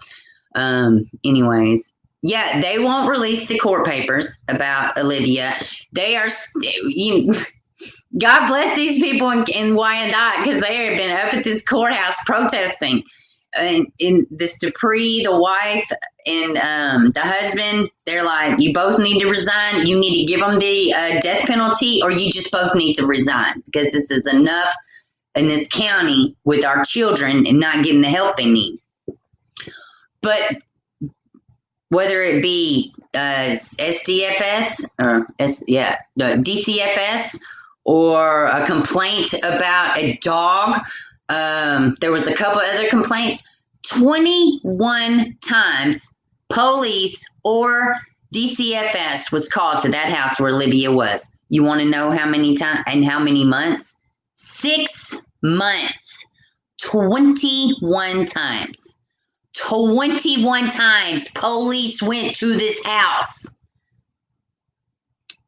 Anyways, yeah, they won't release the court papers about Olivia. They are, God bless these people in Wyandotte because they have been up at this courthouse protesting. In this Dupree, the wife and the husband, they're like, you both need to resign. You need to give them the death penalty, or you just both need to resign because this is enough in this county with our children and not getting the help they need. But whether it be SDFS or DCFS or a complaint about a dog, there was a couple other complaints. 21 times police or DCFS was called to that house where Olivia was. You want to know how many times and how many months? 6 months. 21 times. 21 times police went to this house.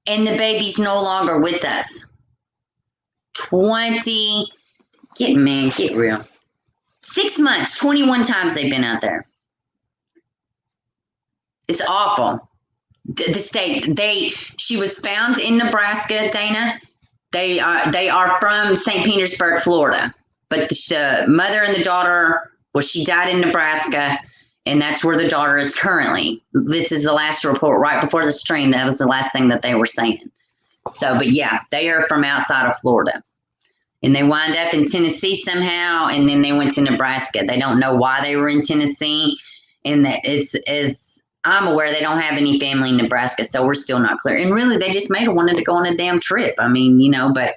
And the baby's no longer with us. Get real. 6 months, 21 times they've been out there. It's awful. The state, she was found in Nebraska, Dana. They are from St. Petersburg, Florida. But the mother and the daughter, well, she died in Nebraska, and that's where the daughter is currently. This is the last report right before the stream. That was the last thing that they were saying. So, but yeah, they are from outside of Florida. And they wind up in Tennessee somehow, and then they went to Nebraska. They don't know why they were in Tennessee. And that is, as I'm aware, they don't have any family in Nebraska, so we're still not clear. And really, they just made her wanted to go on a damn trip. I mean, but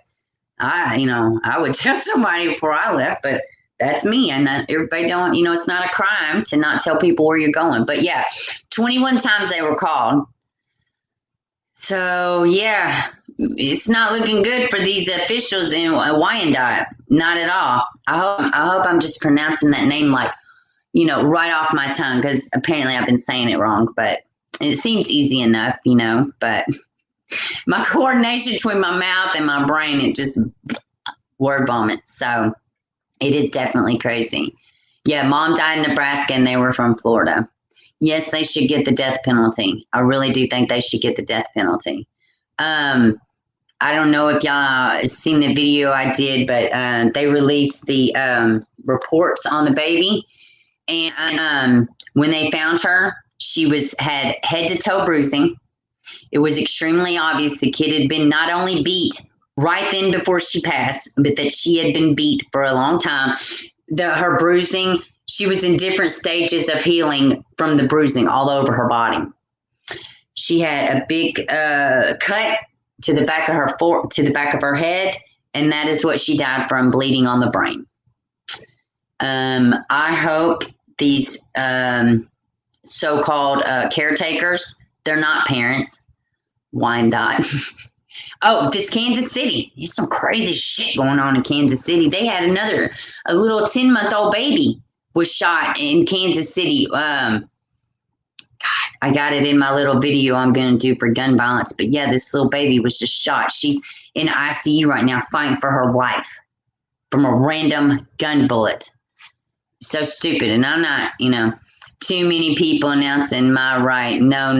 I would tell somebody before I left, but that's me. And everybody don't, it's not a crime to not tell people where you're going. But yeah, 21 times they were called. So yeah, it's not looking good for these officials in Wyandotte. Not at all. I hope I'm just pronouncing that name right off my tongue, because apparently I've been saying it wrong, but it seems easy enough, but my coordination between my mouth and my brain, it just word vomit. So it is definitely crazy. Yeah, mom died in Nebraska and they were from Florida. Yes, they should get the death penalty. I really do think they should get the death penalty. I don't know if y'all seen the video I did, but they released the reports on the baby. And when they found her, she had head to toe bruising. It was extremely obvious the kid had been not only beat right then before she passed, but that she had been beat for a long time. Her bruising, she was in different stages of healing from the bruising all over her body. She had a big cut to the back of her head, and that is what she died from, bleeding on the brain. I hope these so-called caretakers, they're not parents. Wyandotte. Oh, this Kansas City. There's some crazy shit going on in Kansas City. They had a little 10-month-old baby was shot in Kansas City. God, I got it in my little video I'm going to do for gun violence. But yeah, this little baby was just shot. She's in ICU right now fighting for her life from a random gun bullet. So stupid. And I'm not, too many people announcing my right. No,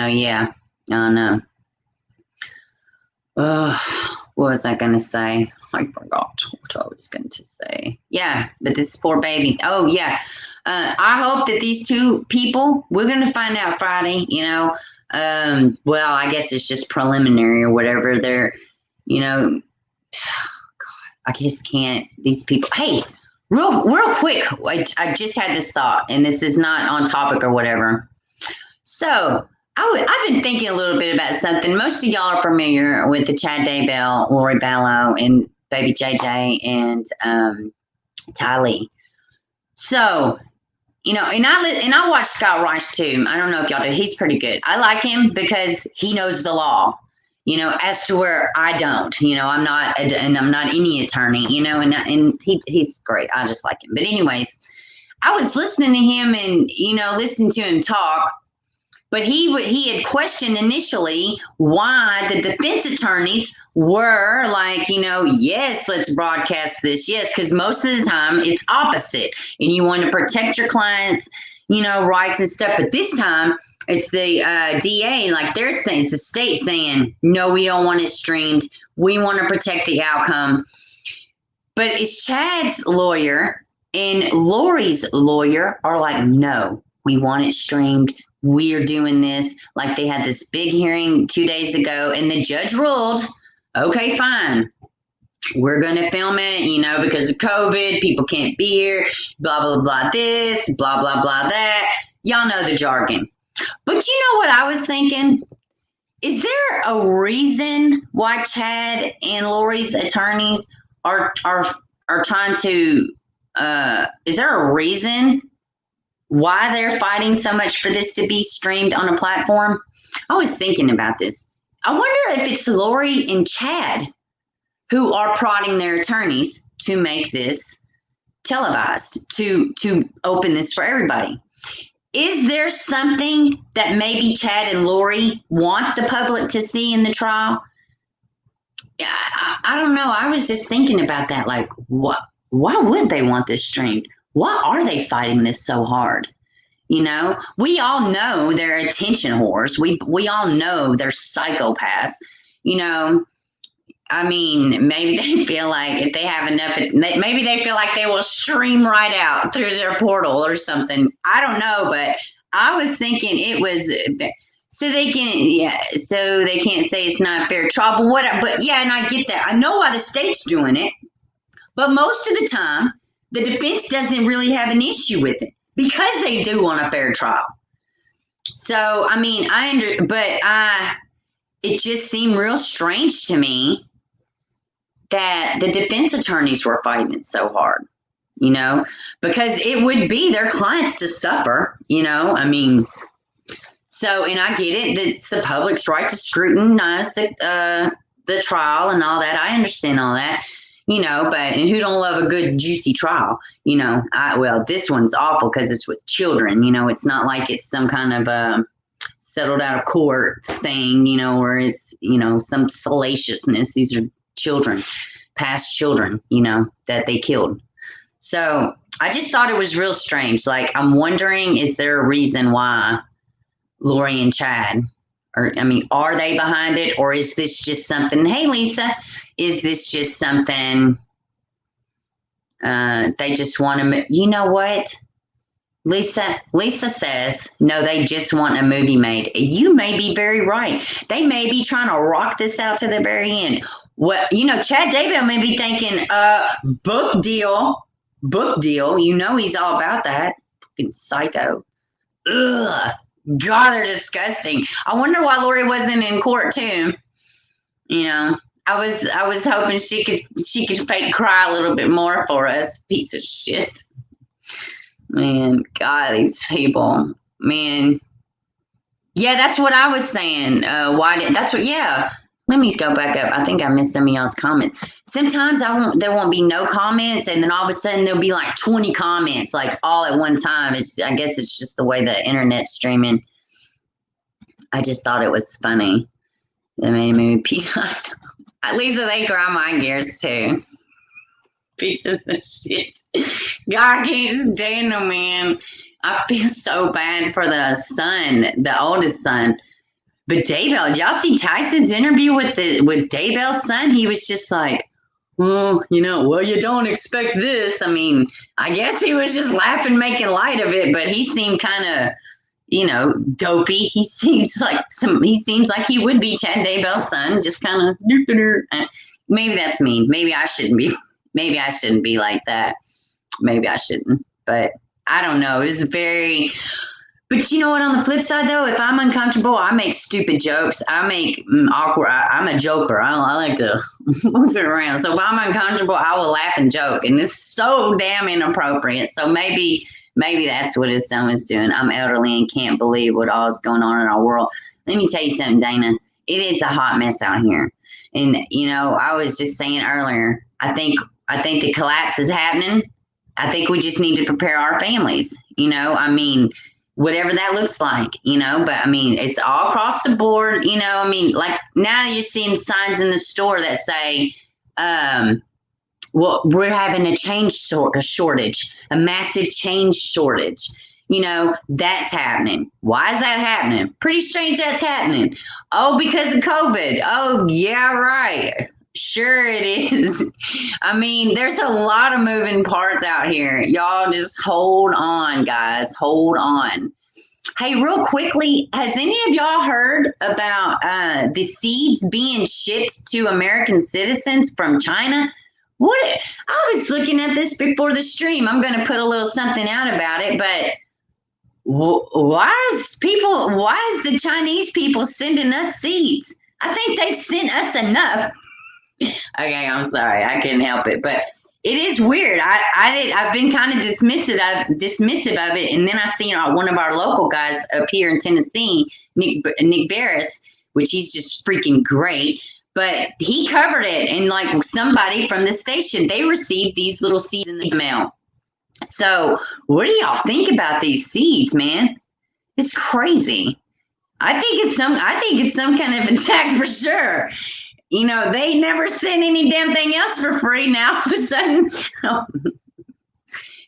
yeah. Oh, no. What was I going to say? I forgot what I was going to say. Yeah, but this poor baby. Oh, yeah. I hope that these two people, we're going to find out Friday, well, I guess it's just preliminary or whatever. They're, God, I just can't, these people. Hey, real quick, I just had this thought, and this is not on topic or whatever. So I've been thinking a little bit about something. Most of y'all are familiar with the Chad Daybell, Lori Vallow, and baby JJ and Tylee. So, and I watch Scott Rice too. I don't know if y'all do. He's pretty good. I like him because he knows the law. As to where I don't. I'm not any attorney. And he's great. I just like him. But anyways, I was listening to him and listening to him talk. But he had questioned initially why the defense attorneys were like, yes, let's broadcast this. Yes, because most of the time it's opposite. And you want to protect your clients, rights and stuff. But this time it's the DA, like they're saying, it's the state saying, no, we don't want it streamed. We want to protect the outcome. But it's Chad's lawyer and Lori's lawyer are like, no, we want it streamed. We're doing this. Like they had this big hearing 2 days ago and the judge ruled, okay, fine. We're going to film it, because of COVID, people can't be here, blah, blah, blah, this, blah, blah, blah, that. Y'all know the jargon. But you know what I was thinking? Is there a reason why Chad and Lori's attorneys are trying to, is there a reason why they're fighting so much for this to be streamed on a platform? I was thinking about this. I wonder if it's Lori and Chad who are prodding their attorneys to make this televised to open this for everybody. Is there something that maybe Chad and Lori want the public to see in the trial? Yeah, I don't know. I was just thinking about that. Like, what? Why would they want this streamed? Why are they fighting this so hard? You know, we all know they're attention whores. We all know they're psychopaths. You know, I mean, maybe they feel like if they have enough, maybe they feel like they will stream right out through their portal or something. I don't know, but I was thinking it was so they can't say it's not fair trial. But yeah, and I get that. I know why the state's doing it, but most of the time, the defense doesn't really have an issue with it because they do want a fair trial. So I mean, it just seemed real strange to me that the defense attorneys were fighting it so hard, you know, because it would be their clients to suffer, you know, I mean, so, and I get it, it's the public's right to scrutinize the trial and all that. I understand all that, you know, and who don't love a good juicy trial, you know, well, this one's awful because it's with children, you know, it's not like it's some kind of settled out of court thing, you know, where it's, you know, some salaciousness. These are children, past children, you know, that they killed. So I just thought it was real strange. Like, I'm wondering, is there a reason why Lori and Chad, are they behind it? Or is this just something, hey, Lisa, is this just something they just want to, you know what? Lisa says, no, they just want a movie made. You may be very right. They may be trying to rock this out to the very end. Well, you know, Chad Daybell may be thinking, book deal. You know, he's all about that. Fucking psycho. Ugh. God, they're disgusting. I wonder why Lori wasn't in court too. You know, I was hoping she could fake cry a little bit more for us. Piece of shit. Man, God, these people, man. Yeah, that's what I was saying. Let me go back up. I think I missed some of y'all's comments. Sometimes there won't be no comments, and then all of a sudden there'll be like 20 comments, like all at one time. I guess it's just the way the internet's streaming. I just thought it was funny. That made me repeat. At least they grind my gears too. Pieces of shit. God, I can't stand them, man. I feel so bad for the son, the oldest son. But Daybell, y'all see Tyson's interview with Daybell's son? He was just like, well, you don't expect this. I mean, I guess he was just laughing, making light of it, but he seemed kind of, dopey. He seems like he would be Chad Daybell's son, just kind of, maybe that's mean. Maybe I shouldn't be like that. Maybe I shouldn't, but I don't know. It was but you know what? On the flip side, though, if I'm uncomfortable, I make stupid jokes. I make awkward. I'm a joker. I like to move it around. So if I'm uncomfortable, I will laugh and joke. And it's so damn inappropriate. So maybe that's what his son was doing. I'm elderly and can't believe what all is going on in our world. Let me tell you something, Dana. It is a hot mess out here. And, I was just saying earlier, I think the collapse is happening. I think we just need to prepare our families, whatever that looks like, but it's all across the board, like now you're seeing signs in the store that say, we're having a change shortage, a massive change shortage. That's happening. Why is that happening? Pretty strange that's happening. Oh, because of COVID. Oh, yeah, right. Sure it is. There's a lot of moving parts out here. Y'all just hold on, guys. Hold on. Hey, real quickly, has any of y'all heard about the seeds being shipped to American citizens from China? What? I was looking at this before the stream. I'm going to put a little something out about it, but why is the Chinese people sending us seeds? I think they've sent us enough. Okay, I'm sorry. I couldn't help it, but it is weird. I've been kind of dismissive of it, and then I seen one of our local guys up here in Tennessee, Nick Barris, which he's just freaking great. But he covered it, and like somebody from the station, they received these little seeds in the mail. So what do y'all think about these seeds, man? It's crazy. I think it's some kind of attack for sure. You know, they never sent any damn thing else for free. Now all of a sudden,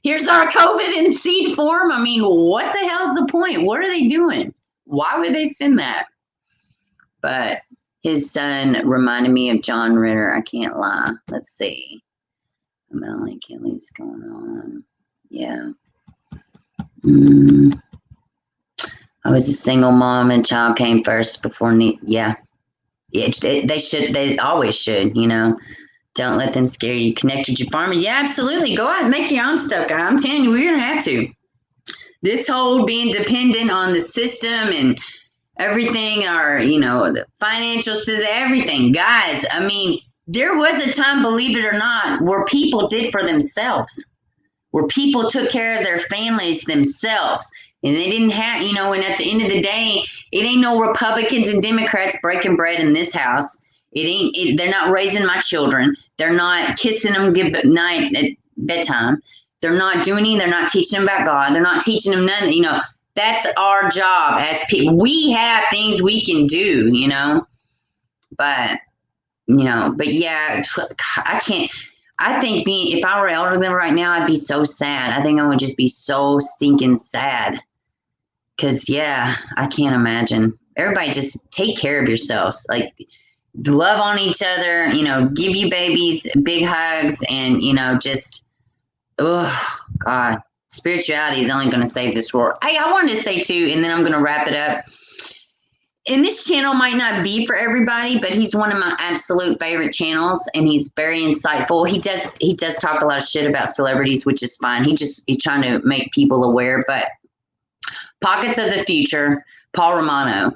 here's our COVID in seed form. I mean, what the hell's the point? What are they doing? Why would they send that? But his son reminded me of John Ritter. I can't lie. Let's see. Melanie Kelly's going on. Yeah. I was a single mom and child came first before me. Yeah. They should. They always should, you know. Don't let them scare you. Connect with your farmer. Yeah, absolutely. Go out and make your own stuff, guys. I'm telling you, we're going to have to. This whole being dependent on the system and everything, or, you know, the financial system, everything. Guys, I mean, there was a time, believe it or not, where people did for themselves, where people took care of their families themselves. And they didn't have, you know, and at the end of the day, it ain't no Republicans and Democrats breaking bread in this house. They're not raising my children. They're not kissing them good night at bedtime. They're not doing anything. They're not teaching them about God. They're not teaching them nothing. You know, that's our job as people. We have things we can do, you know, but yeah, I can't. I think if I were elder than right now, I'd be so sad. I think I would just be so stinking sad. Because, yeah, I can't imagine. Everybody just take care of yourselves. Like, love on each other, you know, give you babies big hugs, and, you know, just, oh, God. Spirituality is only going to save this world. Hey, I wanted to say, too, and then I'm going to wrap it up. And this channel might not be for everybody, but he's one of my absolute favorite channels, and he's very insightful. He does talk a lot of shit about celebrities, which is fine. He's trying to make people aware. But Pockets of the Future, Paul Romano,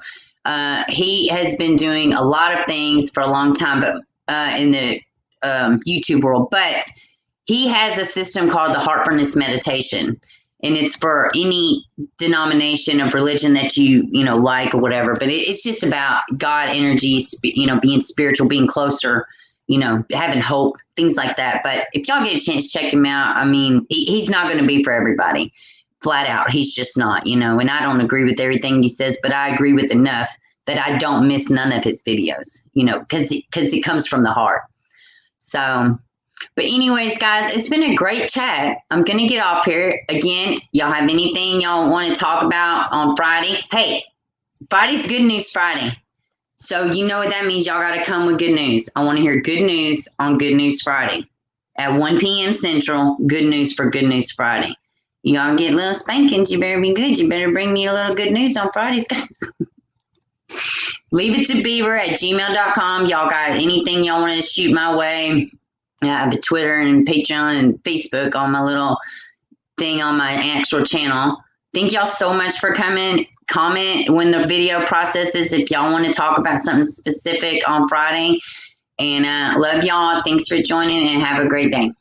he has been doing a lot of things for a long time, but in the YouTube world. But he has a system called the Heartfulness Meditation. And it's for any denomination of religion that you know, like or whatever. But it's just about God energy, you know, being spiritual, being closer, you know, having hope, things like that. But if y'all get a chance, check him out. I mean, he's not going to be for everybody, flat out. He's just not, you know. And I don't agree with everything he says, but I agree with enough that I don't miss none of his videos, you know, because it comes from the heart. So... But anyways, guys, it's been a great chat. I'm going to get off here. Again, y'all have anything y'all want to talk about on Friday? Hey, Friday's Good News Friday. So you know what that means. Y'all got to come with good news. I want to hear good news on Good News Friday. At 1 p.m. Central, good news for Good News Friday. Y'all get little spankings. You better be good. You better bring me a little good news on Fridays, guys. Leave it to Bieber@gmail.com. Y'all got anything y'all want to shoot my way? I have the Twitter and Patreon and Facebook on my little thing on my actual channel. Thank y'all so much for coming. Comment when the video processes if y'all want to talk about something specific on Friday. And love y'all. Thanks for joining and have a great day.